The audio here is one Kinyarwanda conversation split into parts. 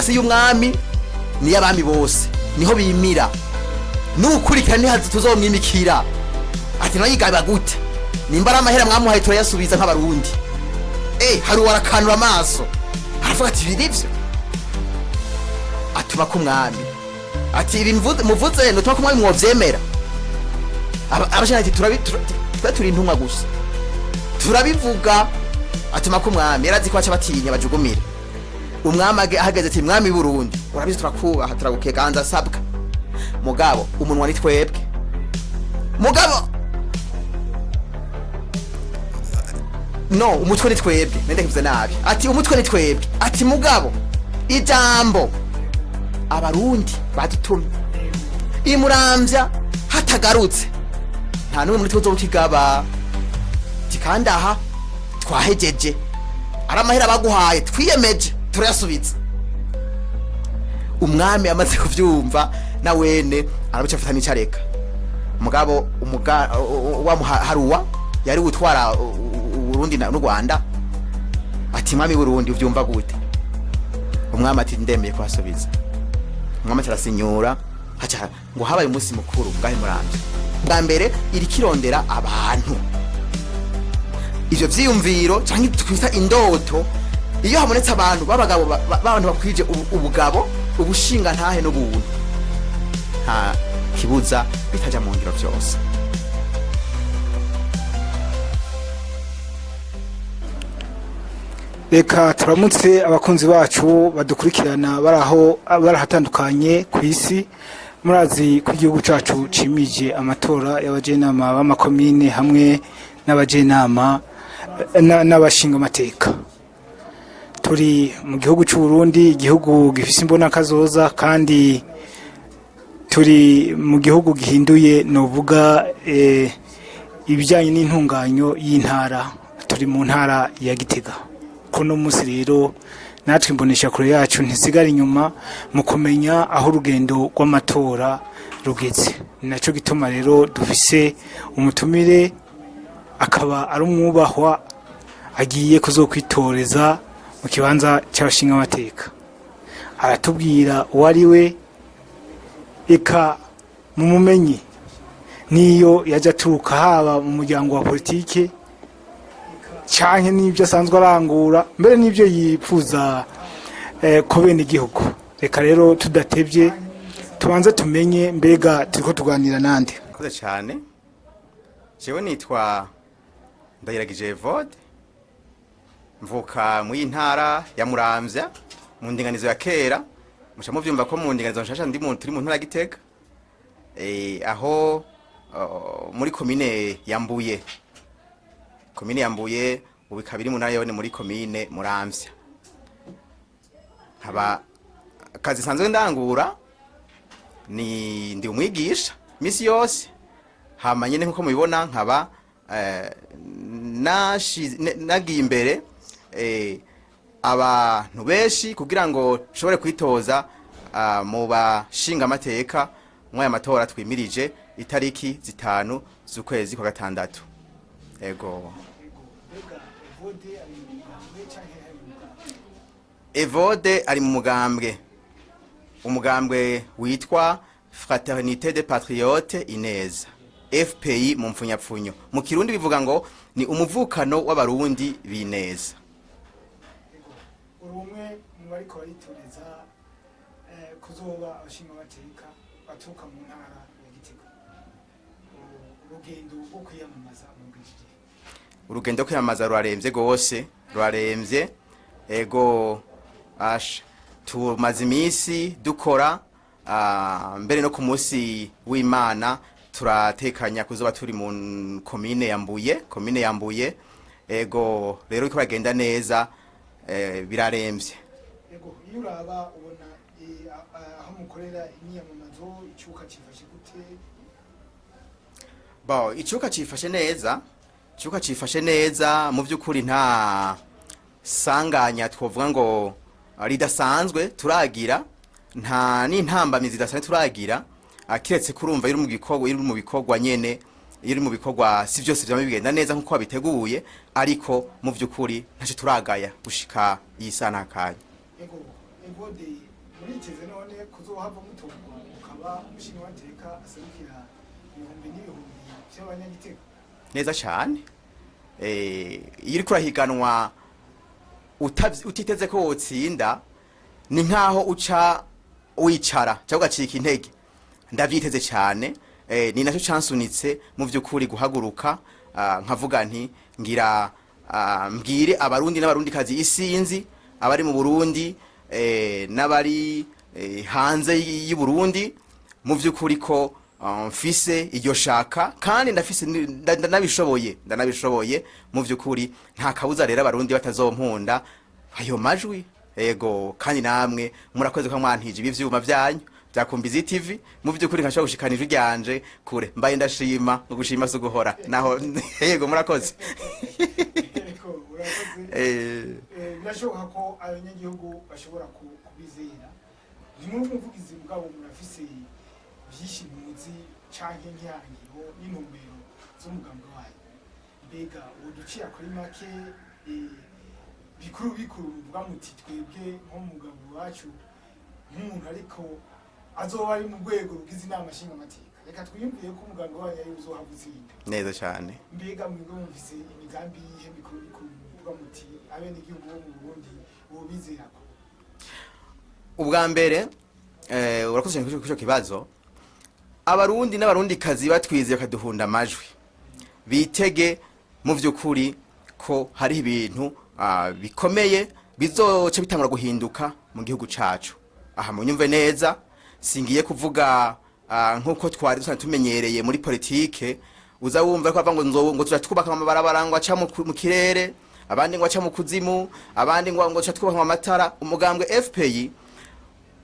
si y'umwami ni y'abami bose niho bimira n'ukurikira nihazi tuzomwimikira ati nayigabiba gute nimba ari amahera mwamuhaye turayasubiza nk'abarundi hari warakanura amaso aravuga ati birivyo atuma ku mwami ati ibi muvuze no tuma ku mwami mwovyemera abashaka ati turi intumwa gusa turabivuga atuma ku mwami yarazi ko aca batinya bajugumira umwami ahageze ati mwami Burundi urabizi turakubaha turagukeka anza sabwa mugabo umunwa ni twebwe mugabo no umutwe ni twebwe nende kivuze nabi ati umutwe ni twebwe ati mugabo ijambo abarundi badutumye imuramvya hatagarutse nta numwe muri twozo ukigaba tikanda aha twahejeje aramahera baguhaye twiyemeje turayasubiza umwami amaze kuvyumva na wene arabucafata n'icareka mugabo wa haruwa yari gutwara Burundi n'u Rwanda ati mwami Burundi uvyumva gute umwami ati ndemeye kwasubiza umwami arasinyura haca ngo habaye umunsi mukuru ngahe muramvye bwa mbere iri kirondera abantu ivyo vyiyumviro canke twita indoto iyo habonetse abantu babagabo babantu bakwije ubugabo ubushinga ntahe no buntu ha kibuza bitaja mu ngiro vyose reka turamutse abakunzi bacu badukurikirana barahatandukanye ku isi murazi ko igihugu cacu cimije amatora y'abajenama b'amakomine hamwe n'abajenama n'abashingamateka turi mu gihugu cy'u Burundi igihugu gifise imbona kazoza kandi turi mu gihugu gihinduye novuga ibijyanye n'intunganyo y'intara turi mu ntara ya Gitega kuno musi rero natwe imbonesha kure yacu ntisigara inyuma mu kumenya aho urugendo rw'amatora rugeze naco gituma rero dufise umutumire akaba ari umwubahwa agiye kuzokwitoreza mu kibanza cy'abashingamateka aratubwira uwari we eka mu mumenyi niyo yaje aturuka haba mu muryango wa politike canke n'ibyo asanzwe arangura mbere n'ibyo yipfuza ko bene igihugu reka rero tudatevye tubanze tumenye mbega turiko tuganira nande koze cyane jewe nitwa Ndayiragije Evode mvuka mu intara ya Muramvya mu ndinganizo ya kera muca muvyumva ko mu ndinganizo nshasha ndi mu turi mu ntara Gitega aho muri komine yambuye ubu kabiri mu ntara yone muri komine Muramvya haba kazi sanzwe ndangura ni ndi umwigisha misi yose hamanye nkuko mubibona nkaba nagiye imbere abantu benshi kugira ngo shobore kwitoza mu bashingamateka mu aya matora twimirije itariki 5 z'ukwezi kwa gatandatu ego Evode ari mu umugambwe witwa Fraternité des Patriotes Ineza FPI mu mfunyapfunyo mu kirundi bivuga ngo ni umuvukano w'abarundi bineza urumwe mu bari ko baritoreza kuzoba abashingamateka batuka mu ntara ya Gitega urugendo rwo kwiyamamaza mu bwije urugendo kwiyamamaza ruraremvye gose ruraremvye ego tumaze imisi dukora mbere no ku munsi w'Imana turatekanya kuzoba turi mu komine yambuye ego rero iko bagenda neza biraremvye ego iyo uraba ubona aho mukorera imyamamazo icyuka cifashe gute icyuka cifashe neza mu by'ukuri nta sanganya twovuga ngo ridasanzwe turagira nta n'intambamizi zidasanzwe turagira akiretse kurumva iri mu bikorwa nyene iri mu bikorwa si byose byama bigenda neza nkuko babiteguye ariko mu by'ukuri ntaje turagaya gushika yisana kanya ego de muriteze none kuzohava mutorwa ukaba umushingamateka aserukira ibihumbi n'ibihumbi by'abanyagitega? neza cyane. Iyo uri kurahiganwa utiteze ko wotsinda ni nkaho uca wicara cyangwa ugacika intege. Ndavyiteze cyane, ni nacyo cansunitse mu vy'ukuri guhaguruka, nkavuga nti ngira mbwire abarundi n'abarundikazi isinzi abari mu Burundi n'abari hanze y'u Burundi mu vy'ukuri ko mfise iryo shaka kandi ndafise ndanabishoboye mu vy'ukuri. Nta kabuza rero abarundi batazompunda ayo majwi. Ego kandi namwe murakoze ko mwantije ibi vyuma byanyu byakumbiza TV mu vy'ukuri nkashobora gushikana ijwi ryanje kure. Mbaye ndashima no gushima so guhora naho. Yego murakoze. Birashoboka ko abanyagihugu bashobora kubizera. Nimwe muvugizi mugabo murafise byinshi muzi canke nk'ihangiro n'intumbero z'umugambwe wanyu. Mbega uduciye kuri make bikuru bivuga muti twebwe nko mugambwe wacu nk'umuntu ariko azoba ari mu rwego rw'izi nama nshingamateka, reka twiyumviye ko umugambwe wanyu ari uzohabwa itsinda. Neza cyane. Mbega mwebwe mufise imigambi yihe bikuru bivuga muti abenegihugu bo mu Burundi bobizerako? Ubwa mbere urakoze kuco kibazo. Abarundi n'abarundikazi batwize bakaduhunda amajwi, bitege mu vy'ukuri ko hari ibintu bikomeye bizoca bitangura guhinduka mu gihugu cacu. Aha munyumve neza, singiye kuvuga nkuko twari tumenyereye muri politike. Uza wumva ko bava ngo turatwubaka amabarabara ngo aca mu kirere, abandi ngo aca mu kuzimu, abandi ngo turatwubaka amatara. Umugambwe FPI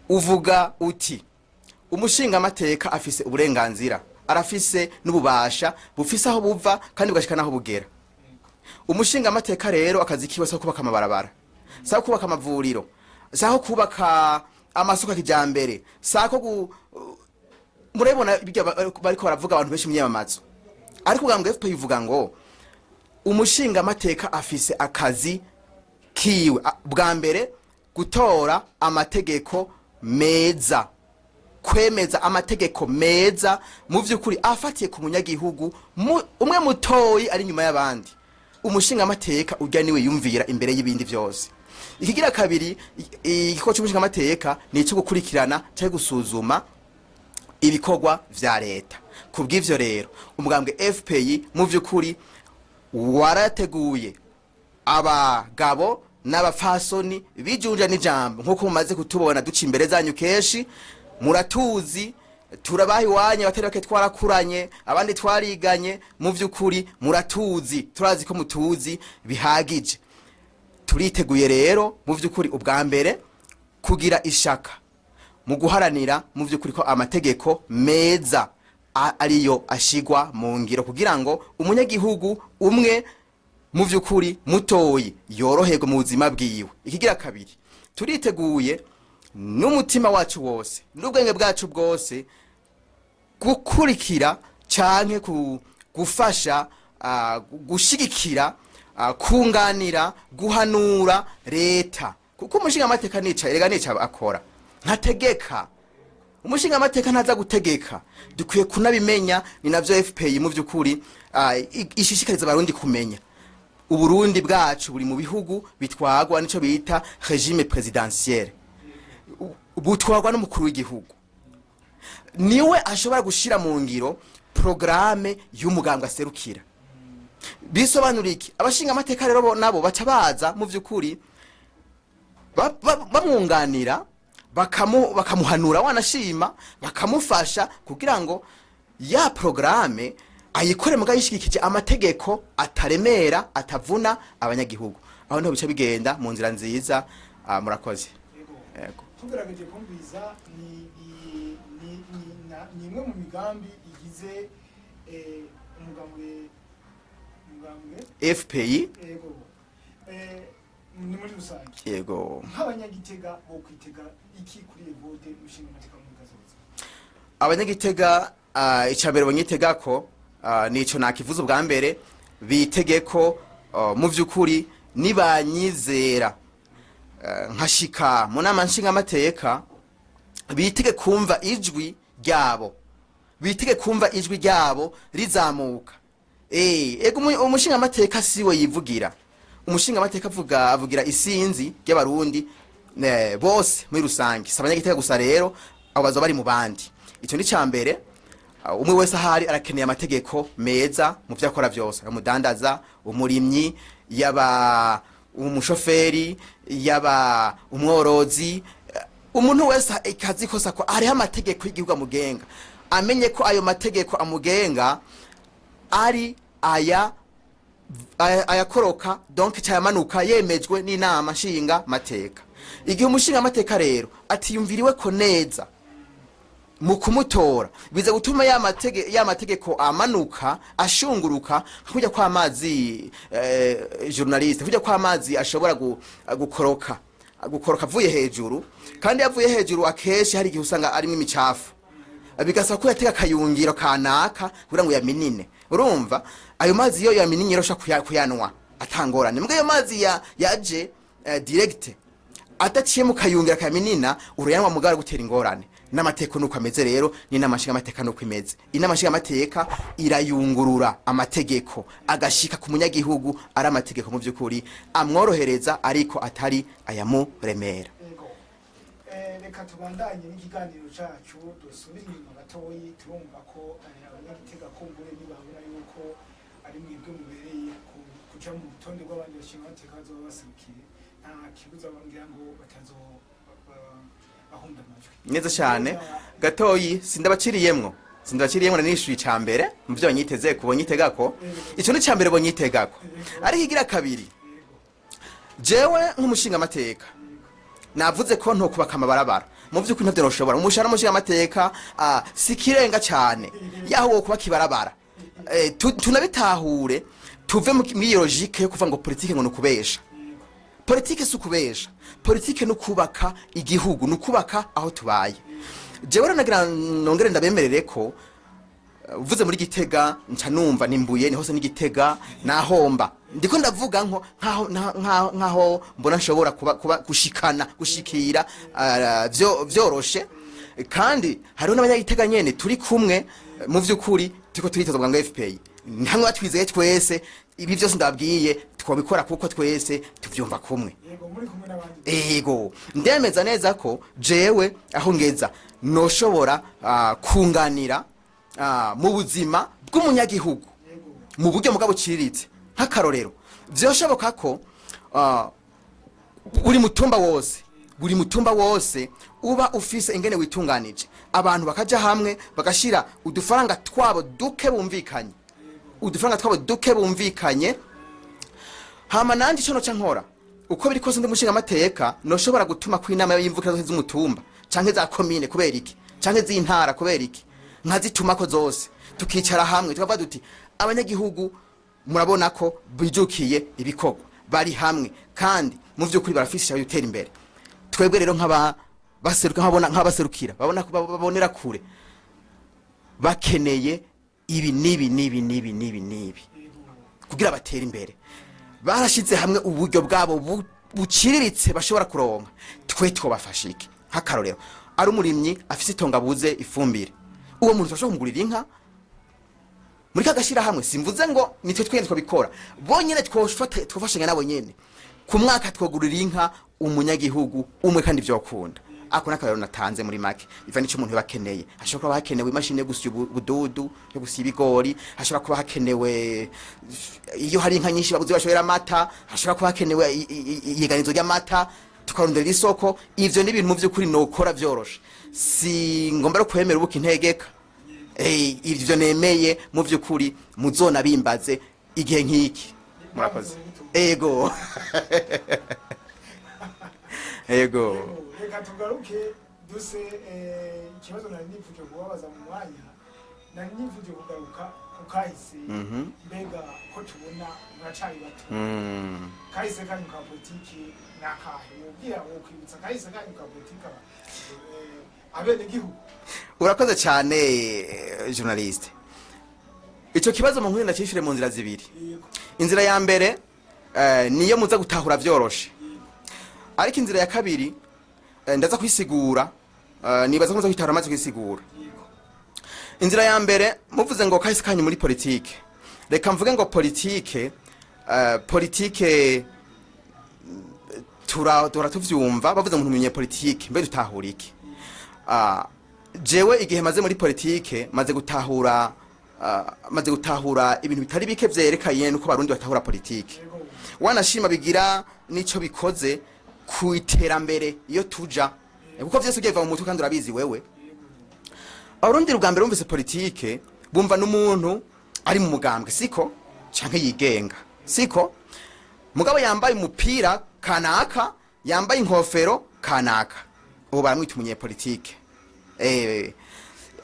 uvuga uti umushingamateka afise uburenganzira, arafise n'ububasha bufise aho buva kandi bugashika naho bugera. Umushingamateka rero akazi kiwe so kubaka amabarabara, saho kubaka amavuriro, saho kubaka amasuka kijambere, sako murebona bariko baravuga abantu benshi munyamazo. Ariko ugambwe FPI ivuga ngo umushingamateka afise akazi kiwe bwa mbere gutora amategeko meza, kwemeza amategeko meza mu vy'ukuri afatiye ku munyagihugu umwe mutoyi ari nyuma y'abandi. Umushingamateka urya niwe yumvira imbere y'ibindi vyose. Ikigira kabiri, igiko cy'umushingamateka ni cyo gukurikirana cyo gusuzuma ibikorwa vya leta. Kubw'ivyo rero umugambwe FPI mu vy'ukuri warateguye abagabo n'abafasoni bijunja n'ijambo nkuko mumaze kutubona duca imbere zanyu keshi. Muratuzi turabahi wanye batari bake twarakuranye, abandi twariganye. Mu vy'ukuri muratuzi, turazi ko mutuzi bihagije. Turiteguye rero mu vy'ukuri ubwa mbere kugira ishaka mu guharanira mu vy'ukuri ko amategeko meza ariyo ashigwa mu ngiro kugira ngo umunyagihugu umwe mu vy'ukuri mutoyi yoroherwe mu buzima bwiwe. Ikigira kabiri, turiteguye n'umutima wacu wose n'ubwenge bwacu bwose gukurikira canke gufasha gushigikira kunganira guhanura leta, kuko umushingamateka nica akora ntategeka. Umushingamateka ntaza gutegeka, dukwiye kunabimenya. Ni navyo FPI mu vy'ukuri ishishikariza abarundi kumenya. Uburundi bwacu buri mu bihugu bitwagwa nico bita regime présidentiel, butwagwa n'umukuru w'igihugu. Niwe ashobora gushira mu ngiro programme y'umugambwe aserukira. Bisobanura iki? Abashingamateka rero nabo baca baza mu vy'ukuri bamwunganira, bakamuhanura wanashima, bakamufasha kugira ngo ya programme ayikore muga yishikikije amategeko ataremera atavuna abanyagihugu. Aho nto bica bigenda mu nzira nziza. Murakoze. Yego. Tugerageje kumbiza ni imwe mu migambi igize umugambwe FPI. Yego. Ni muri rusange. Yego. Nk'abanyagitega bo kwitega iki kuri vote umushingamateka mu Gasozi? Abanyagitega icambere bonyitega ko nico nakivuze ubwa mbere, bitegeko mu vy'ukuri nibanyizera nkashika mu nama nshingamateka bitege kumva ijwi ryabo, bitege kumva ijwi ryabo rizamuka. Ego umushingamateka siwe yivugira, umushingamateka avugira isinzi ry'abarundi bose muri rusange, sabanyagitega gusa rero abo bazo bari mu bandi. Icyo ni cyambere, umwe wese ahari arakeneye amategeko meza mu byakora byose, umudandaza, umurimyi, yaba umushoferi, yaba umworozi, umuntu wese ikazi kosa ko ari amategeko y'igihugu amugenga, amenye ko ayo mategeko amugenga ari ayakoroka donc cyamanuka yemejwe n'inama nshinga mateka. Igihe umushinga mateka rero atiyumviriwe ko neza mu kumutora, biza gutuma ya mategeko amanuka ashunguruka kujya kwa amazi, journaliste kujya kwa amazi ashobora gukoroka avuye hejuru, kandi yavuye hejuru akeshi hari igihe usanga arimo imicafu, bigasa ko yateka kayungiro kanaka kugira ngo yaminine. Urumva ayo mazi yo yaminine rosha kuyanwa atangorane, mbwa ayo mazi yaje direct ataciye mu kayungira kaminina uruyanwa mugara gutera ingorane. N'amateko nuko ameze rero, ni namashinga amateka nuko imeze. Inamashinga amateka irayungurura amategeko agashika ku munyagihugu, ari amategeko mu byukuri amworohereza ariko atari ayamuremera. Reka tubandanye n'ikiganiro cyacu, dusubire inyuma gatoyi, turumva ko abanyagitega kumbure nibabona yuko ari mwebwe mubereye kuja mu rutonde rw'abandi bashinga amateka bazoba basikiye, nta kibuza bangira ngo batazo bahunda amajwi. Neza cyane gatoyi, sindabaciriyemwo na nishuye cyambere mu byo banyiteze kubonyitega ko icyo ni cyambere bonyitega ko ari higira kabiri. Jewe nk'umushinga amateka navuze ko nto kubaka amabarabara, mu by'ukuri ntavyo noshobora. Umushara umushinga amateka sikirenga cyane yaho wo kubaka ibarabara. Tunabitahure tuve mu logique yo kuva ngo politique ngo nukubesha. Politike sukubesha, politike nukubaka igihugu, nukubaka aho tubaye. Jewe nagira nongere ndabemerere ko uvuze muri Gitega nca numva nimbuye ni hose ni Gitega nahomba, ndiko ndavuga nkaho mbona nshobora kuba gushikira vyoroshe, kandi hariho n'abanyagitega nyene turi kumwe mu vy'ukuri tiko turitoza mugambweFPI, ntamwe batwizeye twese ibi byose ndabwiye twabikora kuko twese tuvyumva kumwe. Ego ndemeza neza ko jewe aho ngeza noshobora kunganira mu buzima bw'umunyagihugu mu buryo mugabo ciriritse. Nk'akarorero vyoshoboka ko buri mutumba wose uba ufise ingene witunganije, abantu bakaja hamwe bagashira udufaranga twabo duke bumvikanye, hama nandi cyo noca nkora uko biri kose ndi mushinga amateka noshobora gutuma ku inama y'imvukira zose z'umutumba canke za commune kubera iki, canke z'intara kubera iki, nkazituma ko zose tukicara hamwe tukavuga duti abanyagihugu murabona ko bijukiye ibikorwa, bari hamwe kandi mu vy'ukuri barafisha yutera imbere. Twebwe rero nk'abaserukira babona ko babonera kure, bakeneye ibi nibi kugira batera imbere, barashize hamwe uburyo bwabo buciriritse bashobora kuronka. Twe twobafasha iki? Nk'akarorero ari umurimyi afise itonga buze ifumbire, uwo muntu twashobora kumugurira inka muri kagashira hamwe. Simvuze ngo nitwe twende twabikora bonyene, twofashanya nabo nyene ku mwaka twogurira inka umunyagihugu umwe kandi vyokunda. Ako nakarero natanze muri make biva nico umuntu bakeneye. Hashobora kuba hakenewe imashini yo gusya ubududu, yo gusya ibigori, hashobora kuba hakenewe iyo hari inka nyinshi baguzi bashobora amata, hashobora kuba hakenewe iyeganizo ry'amata tukarondera isoko. Ivyo ni ibintu mu vy'ukuri nokora vyoroshe, si ngomba ro kwemera ubuki ntegeka. Ivyo nemeye mu vy'ukuri muzona bimbaze igihe nk'iki. Murakoze. Ego reka tugaruke duse ikibazo nari nifuje kubabaza mu mwanya, nari nifuje kugaruka ku kahise. Mbega ko tubona muracari bato, kahise kanyu ka politiki nakahe mubwira ngo kwibutsa kahise kanyu ka politika abene gihugu? Urakoze cyane journaliste. Ico kibazo mu nkuru ndacishire mu nzira zibiri. Inzira ya mbere niyo muza gutahura vyoroshe, ariko inzira ya kabiri ndaza kwisigura nibaza ko muzohitara amaze kwisigura. Inzira ya mbere muvuze ngo kahise kanyu muri politike, reka mvuge ngo politike tuvyumva bavuze umuntu munye politike mbe dutahura iki. Jewe igihe maze muri politike maze gutahura ibintu bitari bike vyerekanye nuko barundi batahura politike. Wanashima bigira nico bikoze ku iterambere iyo tuja, kuko vyese ugiye va mu mutwe kandi urabizi wewe. Abarundi rugambere bumvise politike bumva n'umuntu ari mu mugambwe siko canke yigenga siko, mugabo yambaye umupira kanaka, yambaye inkofero kanaka, ubu baramwita umunye politike.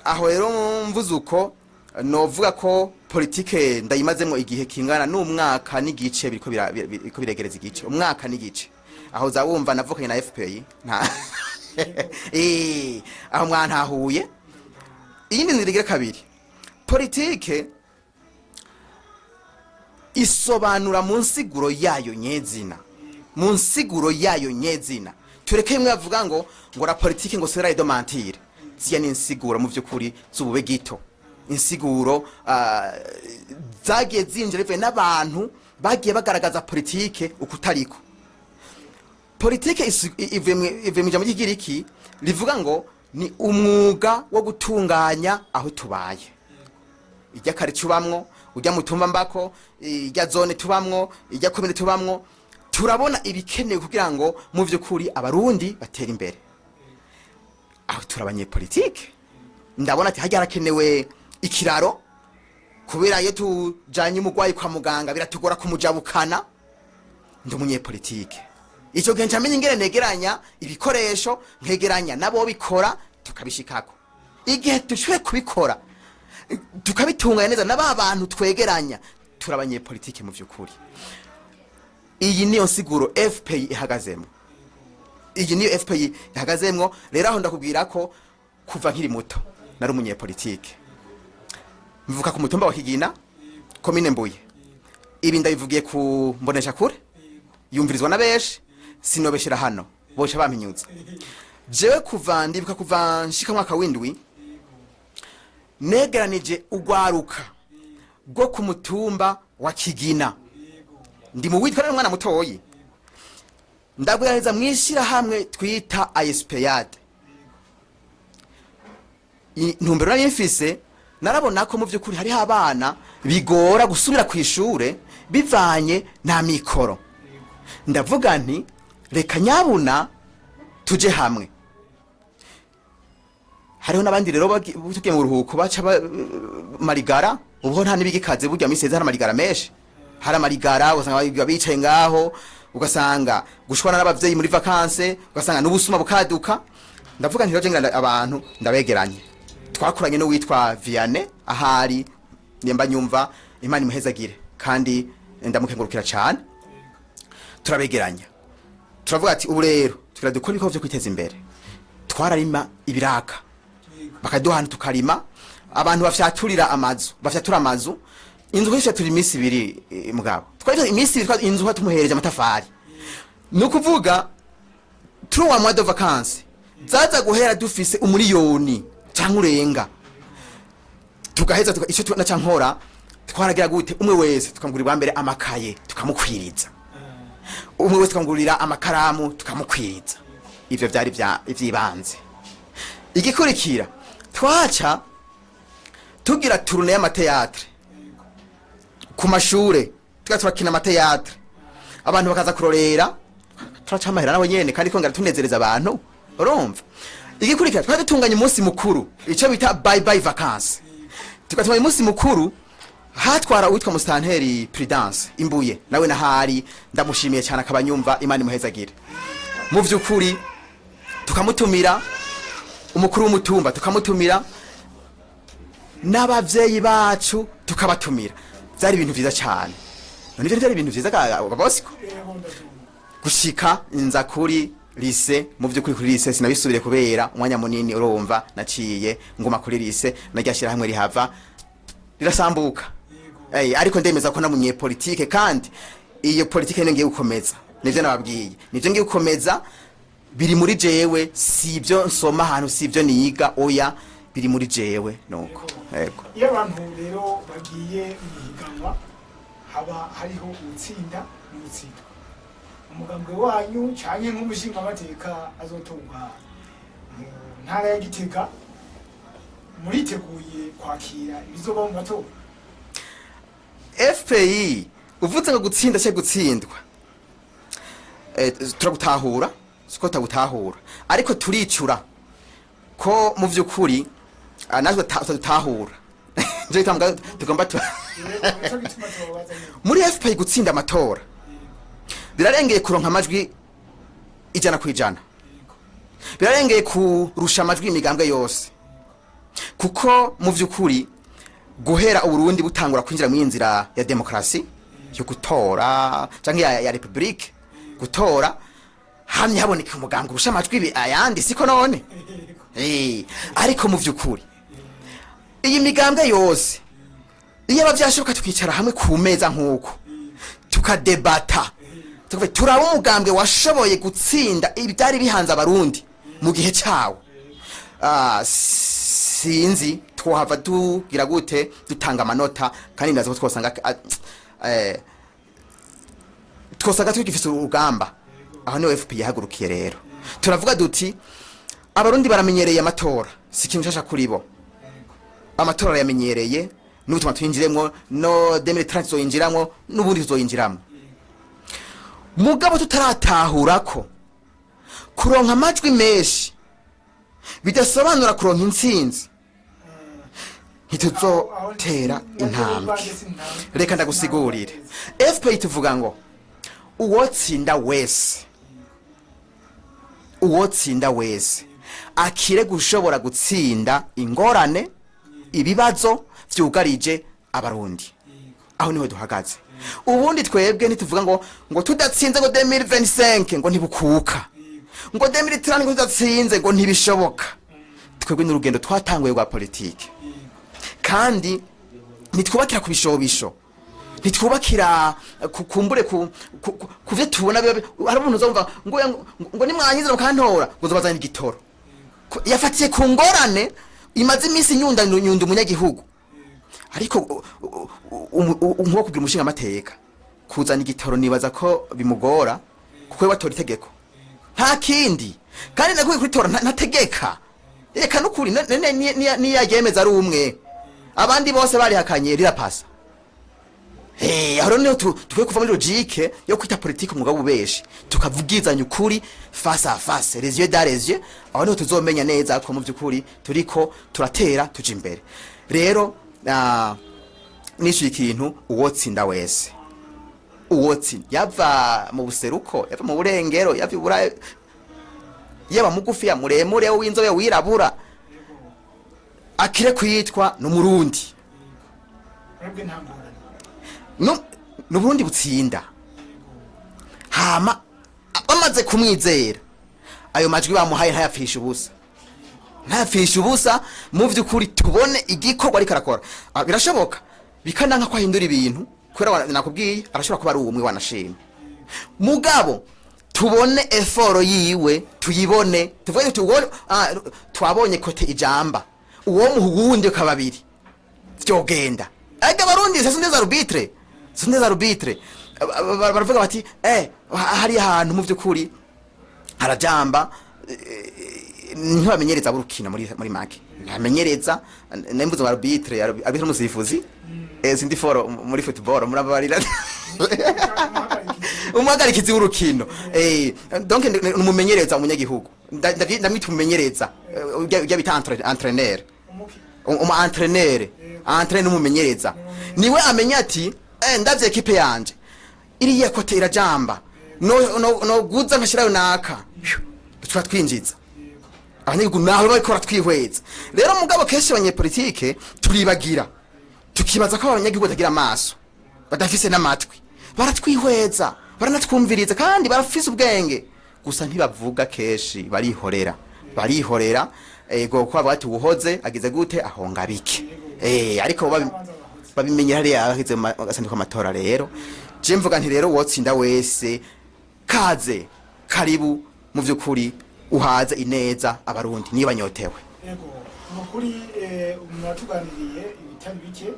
Aho rero mvuze uko novuga ko politike ndayimazemo igihe kingana n'umwaka n'igice, biriko biregereza igice, umwaka n'igice. Aho za wumva navukanye na FPI nta aho mwantahuye. Iyindi nzira kabiri, politike isobanura mu nsiguro yayo nyezina, mu nsiguro yayo nyezina. Tureke imwe bavuga ngo la politike ngo sera de mentir, ziya ni insiguro mu vyukuri z'ubube gito, insiguro zagiye zinjira bivuye n'abantu bagiye bagaragaza politike ukutariko. Politike ivuye mu jambo ry'Igiriki rivuga ngo ni umwuga wo gutunganya aho tubaye, ijya kare tubamwo, ujya mutumba mbako, ijya zone tubamwo, ijya komine tubamwo, turabona ibikenewe kugira ngo mu vyukuri abarundi batera imbere. Aho turabanye politike, ndabona ati hajya harakenewe ikiraro kubera iyo tujanye umugwayi kwa muganga biratugora kumujabukana, ndumunye politike. Ico gihe ncamenye ingene negeranya ibikoresho, nkegeranya nabo bikora tukabishikako. Igihe dushwe kubikora tukabitunganya neza naba abantu twegeranya, turabanye politike mu vyukuri. Iyi niyo nsiguro FPI ihagazemo, iyi niyo FPI ihagazemwo. Rero aho ndakubwira ko kuva nkiri muto nari umunye politike, mvuka ku mutumba wa Kigina, komine Mbuye. Ibi ndabivugiye ku mbonesha kure yumvirizwa na benshi, sinobeshera hano boca bampinyuza. Jewe kuva ndibuka kuva nshika mwaka w'indwi negeranije ugwaruka bwo ku mutumba wa Kigina, ndi mu witwa n'umwana mutoyi, ndabwiraniza mwishira hamwe twita ASPYAD. Intumbero nari mfise, narabona ko mu vyukuri hari abana bigora gusubira ku ishure bivanye na mikoro. Ndavuga nti reka nyabuna tuje hamwe. Hariho nabandi rero tugiye mu ruhuko baca marigara, ubwo nta nibigikaze burya miseze hari marigara meshi, hari marigara ugasanga bicaye ngaho, ugasanga gushwana n'abavyeyi muri vacances, ugasanga n'ubusuma bukaduka. Ndavuga nti rero ngira abantu ndabegeranye, twakuranye no witwa Vianney ahari nyemba nyumva, Imana imuhezagire kandi ndamukengurukira cyane. Turabegeranya, turavuga ati ubu rero tugira dukora ibiko byo kwiteza imbere. Twararima ibiraka bakaduhana tukarima, abantu bafyatura amazu, inzu hisha turi imisi ibiri mugabo, twari imisi ibiri inzu ha tumuhereje amatafari. Nukuvuga tuwa mois de vacances zaza guhera dufise umuriyoni cyangwa urenga, tugaheza icyo tuna cankora twaragira gute, umwe wese tukangurira mbere amakaye tukamukwiriza, umwe wese tukangurira amakaramu tukamukwiriza. Ivyo vyari ivyibanze. Igikurikira twaca tugira tournée y'amateatre ku mashure, turakina amateatre, abantu bakaza kurorera, turacamahera nawe nyene kandi kongera tunezereza abantu, urumva. Igikurikira twari dutunganya umunsi mukuru, ico bita bye bye vacances. Tugatunganya umunsi mukuru, hatwara witwa Mustanteri Prudence Imbuye, nawe nahari ndamushimiye cyane akabanyumva, Imana imuhezagire. Mu vyukuri tukamutumira umukuru w'umutumba, tukamutumira n'abavyeyi bacu tukabatumira. Byari ibintu vyiza cyane. None byari ibintu vyiza gabosiko. Gushika inza kuri lycée, mu vyukuri kuri lycée sinabisubire kubera umwanya munini, urumva naciye ngoma kuri lycée, najyashira hamwe rihava rirasambuka. Ariko ndemeza ko namunye politike, kandi iyo politike ngiye gukomeza. Nivyo nababwiye, nivyo ngiye gukomeza biri muri jewe, sibyo nsoma ahantu, sibyo niga, oya biri muri jewe nuko. Yego. Iyo abantu rero bagiye mwihiganwa haba hariho utsinda n'utsindwa. Umugambwe wanyu cyanye nk'umushingamateka azotorwa mu ntara ya Gitega, muriteguye kwakira ibizoba mu matora? FPI uvuze ngo gutsinda cyo gutsindwa, turagutahura siko tagutahura, ariko turicura ko mu vyukuri natwe tutahura nje tamga tugomba muri FPI gutsinda amatora birarengeye kuronka amajwi 100%, birarengeye kurusha amajwi imigambwe yose, kuko mu vyukuri guhera Uburundi butangura kwinjira mu inzira ya demokrasi yo gutora canke ya republique gutora, hamye haboneka umugambwe urusha amajwi ayandi, siko none? Ariko mu vyukuri iyi migambwe yose iyo bavyashoboka tukicara hamwe ku meza nkuko tukadebata turaba umugambwe washoboye gutsinda ibyari bihanze abarundi mu gihe cyawo, sinzi twohava tugira gute dutanga amanota, kandi ndazo twosanga twigifise urugamba. Aho niwe FPI yahagurukiye rero, turavuga duti abarundi baramenyereye amatora, si ikintu cyasha kuri bo, amatora yamenyereye n'ubutuma twinjiremwo no 2030 zoyinjiramwo n'ubundi tuzoyinjiramwo, mugabo tutaratahura ko kuronka amajwi menshi bidasobanura kuronka intsinzi, ntituzotera intambwe. Reka ndagusigurire, FPI tuvuga ngo uwotsinda wese akire gushobora gutsinda ingorane ibibazo vyugarije abarundi. Aho niho duhagaze. Ubundi twebwe ntituvuga ngo tudatsinze ngo 2025 ngo ntibukuka, ngo 2030 ngo tudatsinze ngo ntibishoboka. Twebwe n'urugendo twatanguye rwa politike, kandi nitwubakira kubishobisho, nitwubakira kukumbure kuvyo tubona. Hari umuntu uzumva ngo nimwanyize mukantora ngo zobazana igitoro, yafatiye ku ngorane imaze iminsi nyunda umunyagihugu. Ariko nko kugira umushingamateka kuzana igitoro, nibaza ko bimugora kuko batora itegeko nta kindi, kandi nakuye kwitora ntategeka. Reka nukuri ni yagemeza ari umwe, abandi bose bari hakanye rirapasa. Haro niho tukwiye kuva muri logique yo kwita politique umugabo ubeshi, tukavugizanya ukuri face à face, les yeux dans les yeux. Aho niho tuzomenya neza ko mu byukuri turiko turatera tuja imbere. Rero nisho ikintu uwotsinda wese, uwotsinda yava mu buseruko, yava mu burengero, yava ibura, yaba mugufi ya muremure w'inzobe wirabura, akire kwitwa n'umurundi. No Burundi butsinda, hama bamaze kumwizera ayo majwi bamuhaye ntayapfisha ubusa, mu vyukuri tubone igikorwa ariko arakora. Birashoboka bikananka ko ahindura ibintu, kwera nakubwiye arashobora kuba ari umwe wanashima, mugabo tubone effort yiwe, tuyibone, tuvuge twabonye kote ijamba uwo muhugundi kababiri vyogenda. Aga barundi sindeza arbitre baravuga bati hari ahantu mu vyukuri harajamba, ntibamenyereza burukina muri make, ntamenyereza nembuzo arbitre umusifuzi, sindi foro muri football murabarira umwagarikizi w'urukino, donc numumenyereza umunyagihugu, ndamwita umumenyereza ujya bita entraîneur, entraîneur n'umumenyereza niwe amenya ati ndavye equipe yanje iriya kote irajamba, no guza nkashirayo naka tuba twinjiza abanyagihugu naho bariko twihweza. Rero mugabo kenshi abanyepolitike turibagira, tukibaza ko abanyagihugu batagira amaso, badafise n'amatwi, baratwihweza, baranatwumviriza, kandi barafise ubwenge, gusa ntibavuga kenshi, barihorera ego kwa bati uhoze agize gute ahonga bike. Ariko babimenyera hariya ahize agasandika amatora. Rero je mvuga nti rero wotsinda wese kaze karibu mu by'ukuri uhaze ineza abarundi niyo banyotewe. Yego nukuri mwatuganiriye ibitari bike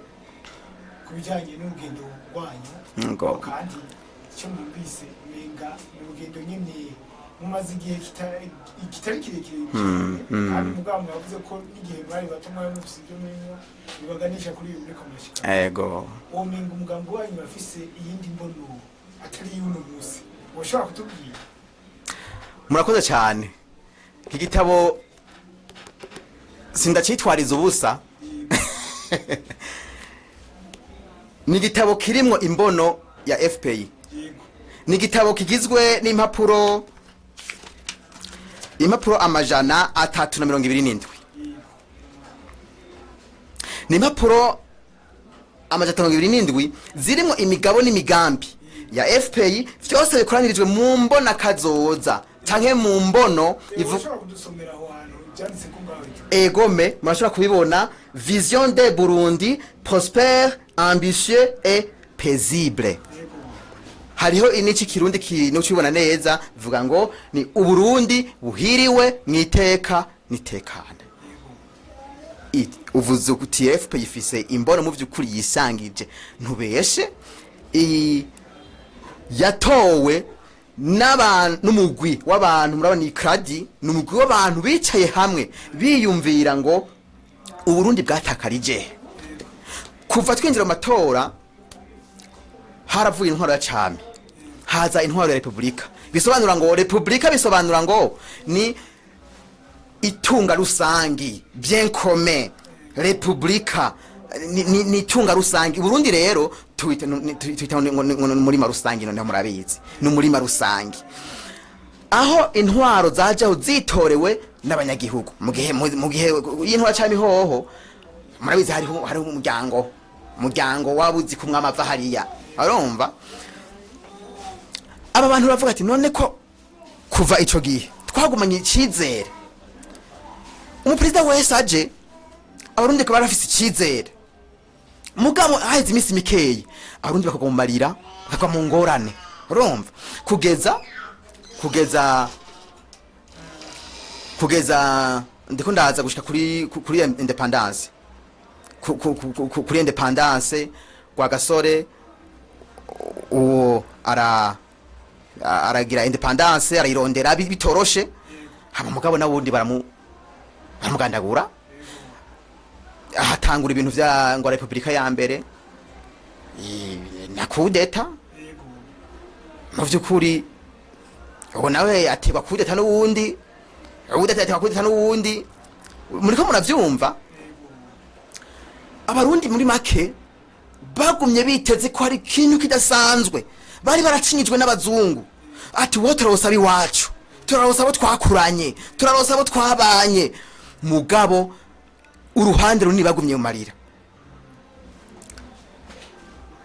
kubijanye n'urugendo rwanyu kandi icyo mwumvise menga n'urugendo nyine mumaze igihe kitari kirekire kandi mugabo yavuze ko n'igihe bari batumwa mufise ibyo mwenyo bibaganisha kuri ibi muri kamashika. Yego uwo menga umugambi wanyu bafise iyindi mbono atari y'uno munsi woshobora kutubwira? Murakoze cyane. Iki gitabo sindacitwariza ubusa ni igitabo kirimwo imbono ya FPI. Ni igitabo kigizwe n'impapuro amajana 327. Ni impapuro amajana 327 zirimwo imigabo n'imigambi ya FPI byose bikoranirijwe mu mbona kazoza canke mu mbono egome murashobora kubibona vision de Burundi prospère ambitieux et paisible. Hariho iniki kirundi kintu cibona neza vuga ngo ni uburundi buhiriwe mwiteka nitekane. Uvuze kuti FPI ifise imbono mu vyukuri yisangije ntubeshe yatowe n'umugwi w'abantu murabona ikradi n'umugwi w'abantu bicaye hamwe biyumvira ngo uburundi bwatakarije kuva twinjira mu matora haravuye intwaro ya cami haza intwaro ya republika. Bisobanura ngo republika bisobanura ngo ni itunga rusangi bien commun. Republika ni itunga rusangi. Burundi rero tuita muri rusangi none murabizi ni muri rusangi aho intwaro zajaho zitorewe n'abanyagihugu mu gihe y'intwaro cami hoho murabizi hari umuryango wabuzi kumwama ava hariya arumva. Aba bantu bavuga ati none ko kuva ico gihe twagumanye icizere umuperezida wese aje abarundi ko barafise icizere mugabo haheze imisi mikeyi abarundi bakagomarira bakagwa mu ngorane urumva kugeza ndiko ndaza gushika kuri independence kuri independence kwa gasore uwo aragira independence arayirondera bitoroshe hama mugabo nawundi baramugandagura ahatangura ibintu vya ngo republika ya mbere na kudeta mu vyukuri uwo nawe ategwa kudeta n'uwundi muriko muravyumva. Abarundi muri make bagumye biteze ko hari ikintu kidasanzwe bari baracinyijwe n'abazungu ati wo turarosaba iwacu turarosaba twakuranye turarosaba twabanye mugabo uruhande runini bagumye mu marira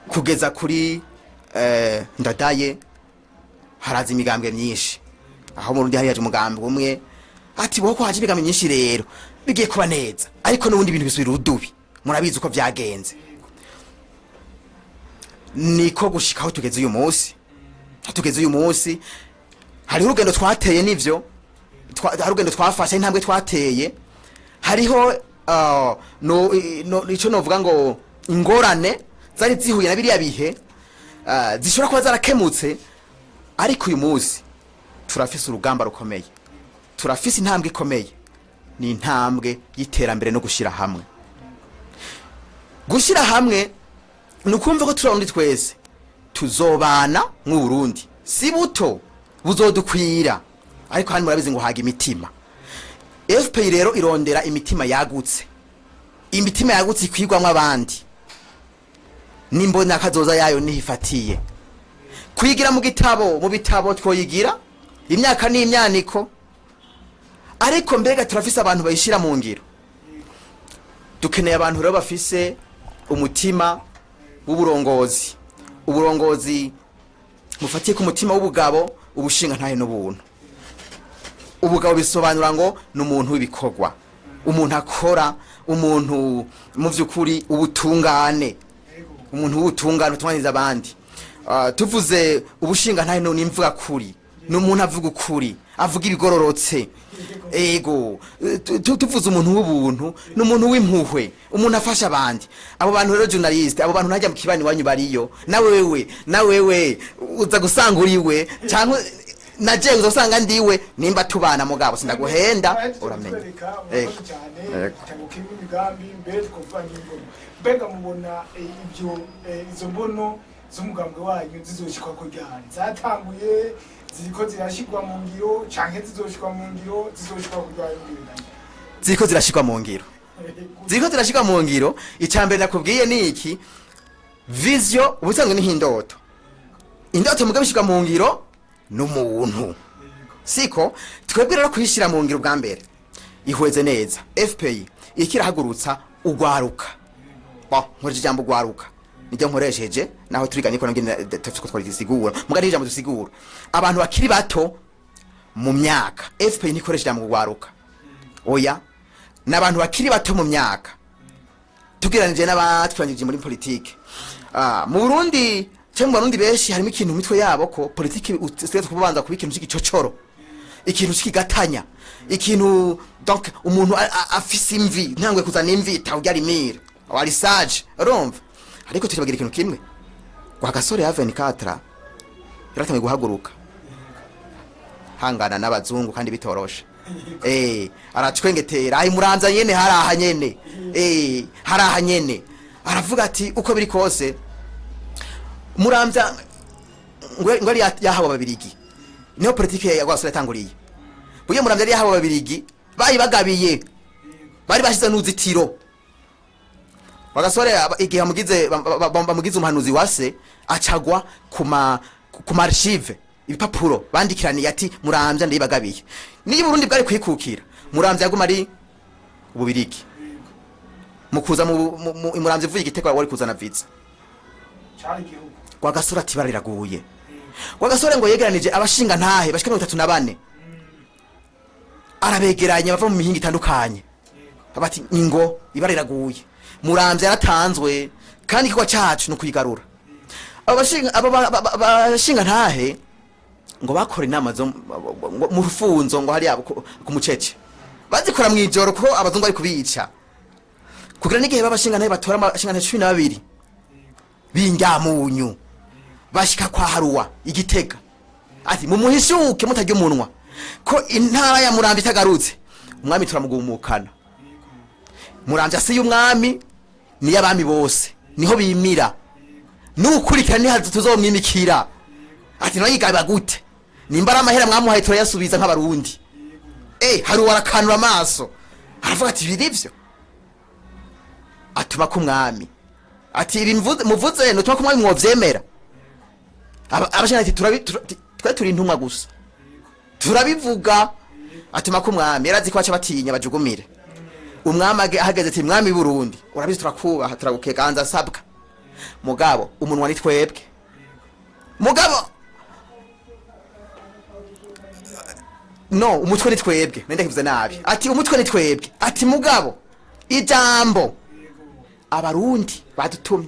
kugeza kuri ndadaye haraza imigambwe myinshi aho mu Burundi hari yaje umugambwe umwe ati boko haje imigambwe myinshi rero bigiye kuba neza ariko n'ubundi ibintu bisubira udubi murabizi uko byagenze niko gushikaho tugeze uyu munsi hari urugendo twateye nivyo hari urugendo twafashe intambwe twateye hariho ico novuga ngo ingorane zari zihuye na biriya bihe zishobora kuba zarakemutse ariko uyu munsi turafise urugamba rukomeye turafise intambwe ikomeye ni intambwe y'iterambere no gushira hamwe nukumva ko turarundi twese tuzobana mu Burundi si buto buzodukwira ariko hano murabizi ngo haga imitima. FPI rero irondera imitima yagutse ikwigwamwe abandi nimbona kazoza yayo nihifatiye kwigira mu bitabo twoyigira imyaka n'imyaniko ariko mbega turafise abantu bayishira mu ngiro. Dukeneye abantu rero bafise umutima uburongozi mufatiye ku mutima w'ubugabo ubushinga ntahe n'ubuntu. Ubugabo bisobanura ngo n'umuntu w'ibikorwa umuntu akora umuntu mu vyukuri ubutungane umuntu w'ubutungane utwaniza abandi tuvuze ubushinga ntahe no nimvuga kuri n'umuntu avuga ukuri avuga ibigororotse ego tuvuze umuntu w'ubuntu n'umuntu w'impuhwe umuntu afasha abandi abo bantu rero journaliste abo bantu najya mu kibani wanyu bariyo na wewe uza gusanga uriwe cyangwa naje uzosanga ndiwe nimba tubana mugabo sindaguhenda uramenye imigambi mbere twumvanye imbono mbega mubona ibyo izo mbono z'umugambwe wanyu zizoshikwa ko ryari zatanguye ziko zirashikwa mu ngiro canke zizoshikwa mu ngiro zizoshikwa ko ryari ziko zirashikwa mu ngiro icambere nakubwiye ni iki vision ubusanzwe ni hindoto indoto mugabo ishikwa mu ngiro n'umuntu siko twebwe rero kwishira mu ngiro bwa mbere ihweze neza FPI ikirahagurutsa ugwaruka nkoresheje ijambo ugwaruka nijya nkoresheje naho turiganye ko ngene tafiko twarisigura mugari ijambo dusigura abantu bakiri bato mu myaka FPI nikoresheje ijambo ugwaruka oya n'abantu bakiri bato mu myaka tugiranije n'abatwangije muri politique mu Burundi cyangwa Barundi benshi harimo ikintu mitwe yabo ko politique ustezo kubanza kuba ikintu cy'igicocoro ikintu cy'igatanya ikintu donc umuntu afise imvi ntangwe kuzana imvi tawujya rimira wari sage urumva ariko turibagira ikintu kimwe kwa gasore ya 24 yaratamwe guhaguruka hangana n'abazungu kandi bitorosha aracwengetera ayi muranza nyene haraha nyene haraha nyene aravuga ati uko biri kose muramvya ngwari yahawe babirigi niho politique ya gwasore tanguriye buye muramvya yari yahawe babirigi bayi bagabiye bari bashize nuzitiro bagasore igihe bamugize umuhanuzi wase acagwa kuma archive ibipapuro bandikiraniye ati muramvya ndibagabiye niyo Burundi bwari kwikukira muramvya yaguma ari ububirigi mukuza muramvya vuye Gitega wari kuzana visa kwa gasore ati bariraguye kwa gasore ngo yegeranije abashinga ntahe bashika 34 arabegeranya bava mu mihinga itandukanye abati ingo ibariraguye muramvya yaratanzwe kandi kiko cyacu no kuyigarura abashinga ntahe ngo bakora inama zo mu rufunzo ngo hari abo ku mucece bazikora mu ijoro ko abazungu ari kubica kugira n'igihe babashinga ntahe batora abashinga ntahe 12 bingamunyu bashika kwa haruwa Igitega ati mumuhishuke mutajya umunwa ko intara ya Muramvya itagarutse umwami turamugumukana Muramvya si y'umwami ni y'abami bose niho bimira nukurikira ni hazo tuzomwimikira ati no yigaba gute nimbara amahera mwamuhaye turayasubiza nk'abarundi haruwa arakanura amaso aravuga ati birivyo atuma ku mwami ati muvuze no tuma ku mwami mwovyemera abashana ati turi intumwa gusa turabivuga atuma ku mwami yarazi ko baca batinya bajugumire umwami ahageze ati mwami Burundi urabizi turakubaha turagukeganza sabwa mugabo umunwa ni twebwe mugabo no umutwe ni twebwe nenda kivuze nabi ati umutwe ni twebwe ati mugabo ijambo abarundi badutumye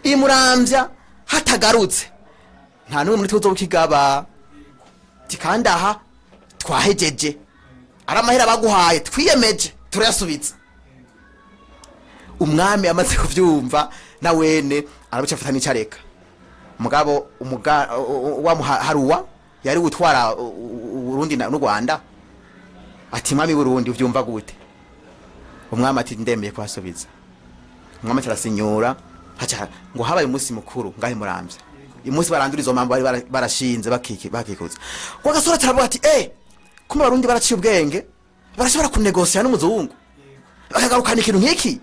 imuramvya hatagarutse nta numwe muri tuzo kigaba tikandaha twahejeje aramahera baguhaye twiyemeje turayasubiza umwami amaze kuvyumva na wene arabuca afatana icareka mugabo haruwa yari gutwara Burundi n'u Rwanda ati mwami Burundi uvyumva gute umwami ati ndemeye kwasubiza umwami tarasinyura haca ngo habaye umunsi mukuru ngahe Muramvya umunsi barandura izo mambo bari barashinze bakikuza kwa gasore taravuga ati kuma Barundi baraciye ubwenge barashobora kunegosia n'umuzungu bakagarukana ikintu nk'iki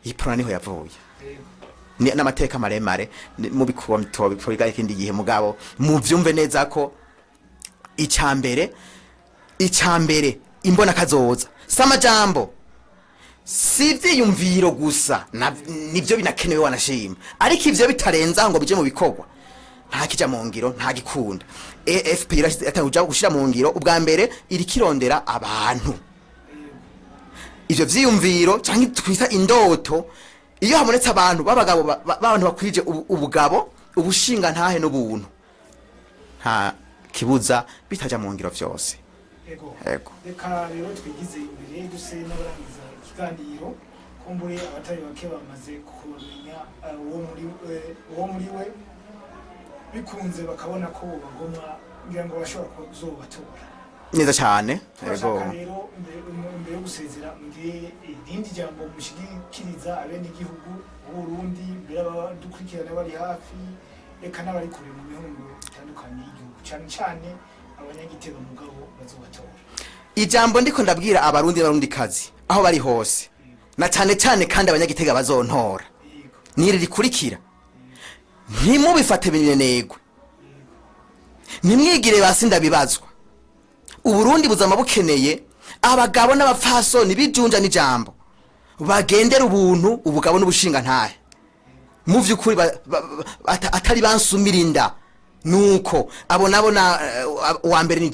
iprona niho yavuye ni n'amateka maremare mu bikuba mitobiga ikindi gihe mugabo mu vyumve neza ko icambere imbona kazoza sama jambo sivyiyumviro gusa nivyo binakenewe wanashima ariko ivyo bitarenza ngo bije mu bikorwa nta kija mu ngiro nta gikunda FPI atahuja gushira mu ngiro ubwa mbere iri kirondera abantu ivyo vyiyumviro canke twita indoto iyo habonetse abantu babantu bakwije ubugabo ubushinga ntahe no buntu nta kibuza bitaja mu ngiro vyose. Ego. Ego. Reka rero twigize imbere duse n'abarangiza ikiganiro kumbure abatari bake bamaze kumenya uwo muri we bikunze bakabona ko bagomwa ngira ngo bashobora kuzobatora. Neza cyane. Ego. Rero mbere yo gusezera ngiye irindi jambo mushigikiriza abene igihugu Burundi mbere abadukurikirana bari hafi eka n'abari kure mu bihugu bitandukanye y'igihugu cyane abanyagitega mugabo bazobatora. Ijambo ndiko ndabwira abarundi kazi aho bari hose na cyane kandi abanyagitega bazontora niri rikurikira ntimubifate binenegwe nimwigire basinda bibazwa Uburundi buzama bukeneye abagabo n'abapfasoni bijunja n'ijambo bagendera ubuntu ubugabo n'ubushinga ntahe mu vyukuri atari bansumirinda nuko abonabona wa mbere ni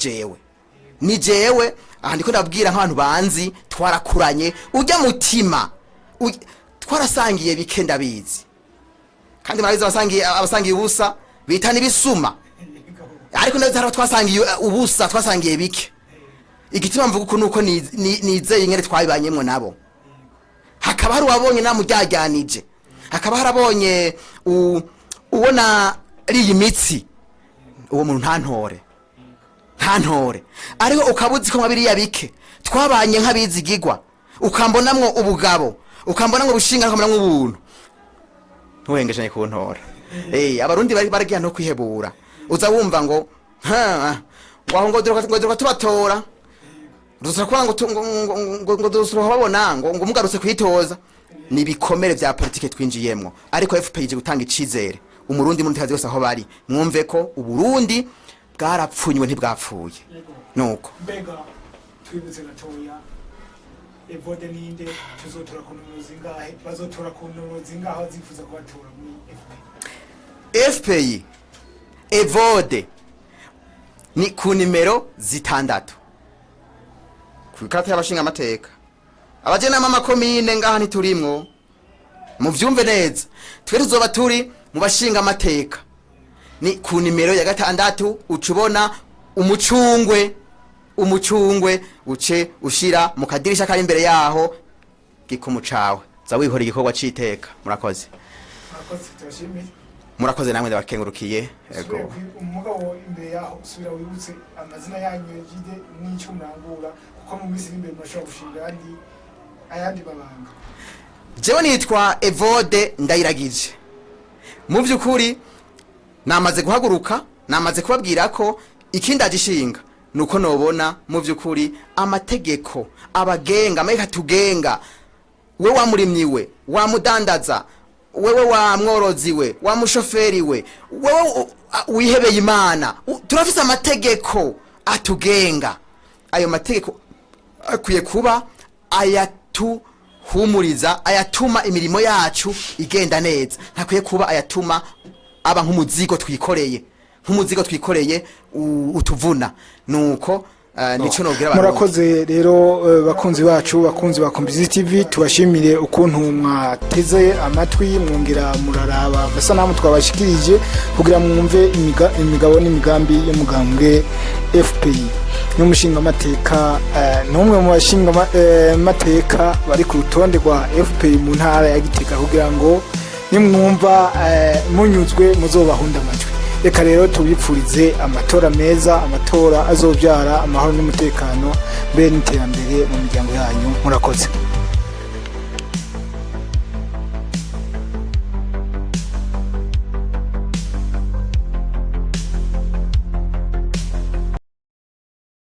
jewe ndiko ndabwira nk'abantu banzi twarakuranye ujya mutima twarasangiye bikenda bizi kandi marabiza abasangiye ubusa bitana ibisuma ariko ndaza twasangiye ubusa twasangiye bike igitima mvuga uko nuko nizeye ingere twabibanyemwe nabo hakaba hari wabonye namujyajyanije hakaba harabonye ubona ari imitsi uwo muntu ntantore ariko ukabuzi ko mabiriya bike twabanye nk'abizigigwa ukambonamwo ubugabo ukambonamwo ubushinga ukambonamwo ubuntu ntuhengeje kuntora abarundi baragiye no kwihebura uza wumva ngo waho ngo tubatora dusakwa ngo dusubabona ngo mugarutse kwitoza ni bikomere vya politike twinjiyemwo ariko FPI je gutanga icizere umurundi muri kazi yose aho bari mwumve ko uburundi bwarapfunywe ntibwapfuye nuko mbega twibutse gatoya evode ninde tuzotora ku nomero zingahe bazotora ku nomero zingahe zifuza kubatora muri FPI evode ni ku nimero 6 kwikata y'abashingamateka abajena mama komine ngaha ntiturimwo mu vyumve neza twe tuzoba turi mu bashingamateka ni ku nimero ya 6 ucubona umucungwe uce ushira mu kadirisha kari imbere yaho gikumucawe za wihora igikorwa citeka murakoze turashimye murakoze namwe ndabakengurukiye ego umugabo imbere yaho usubira wibutse amazina yanyu yagide n'icyo murangura kuko mu minsi imbere mashobora gushinga ayandi babanga jewe nitwa Evode Ndayiragije mu vyukuri namaze guhaguruka namaze kubabwira ko ikindi agishinga nuko nobona mu vyukuri amategeko abagenga ameka tugenga we wamurimyiwe wamudandaza wewe wa mworozi we wa mushoferi wewe wihebeye Imana turafise amategeko atugenga ayo mategeko akwiye kuba ayatuhumuriza ayatuma imirimo yacu igenda neza ntakwiye kuba ayatuma aba nk'umuzigo twikoreye utuvuna nuko nico nobwira abantu murakoze rero bakunzi bacu bakunzi ba Kombizi TV tubashimire ukuntu mwateze amatwi mwongera muraraba basa namwe twabashikirije kugira mwumve imigabo n'imigambi yo mugambwe FPI n'umushingamateka n'umwe mu bashingamateka bari ku rutonde rwa FPI mu ntara ya Gitega kugira ngo nimwumva munyuzwe muzobahunda amatwi. Reka rero tubipfurize amatora meza, amatora azobyara amahoro n'umutekano be n'iterambere mu miryango yanyu. Murakoze.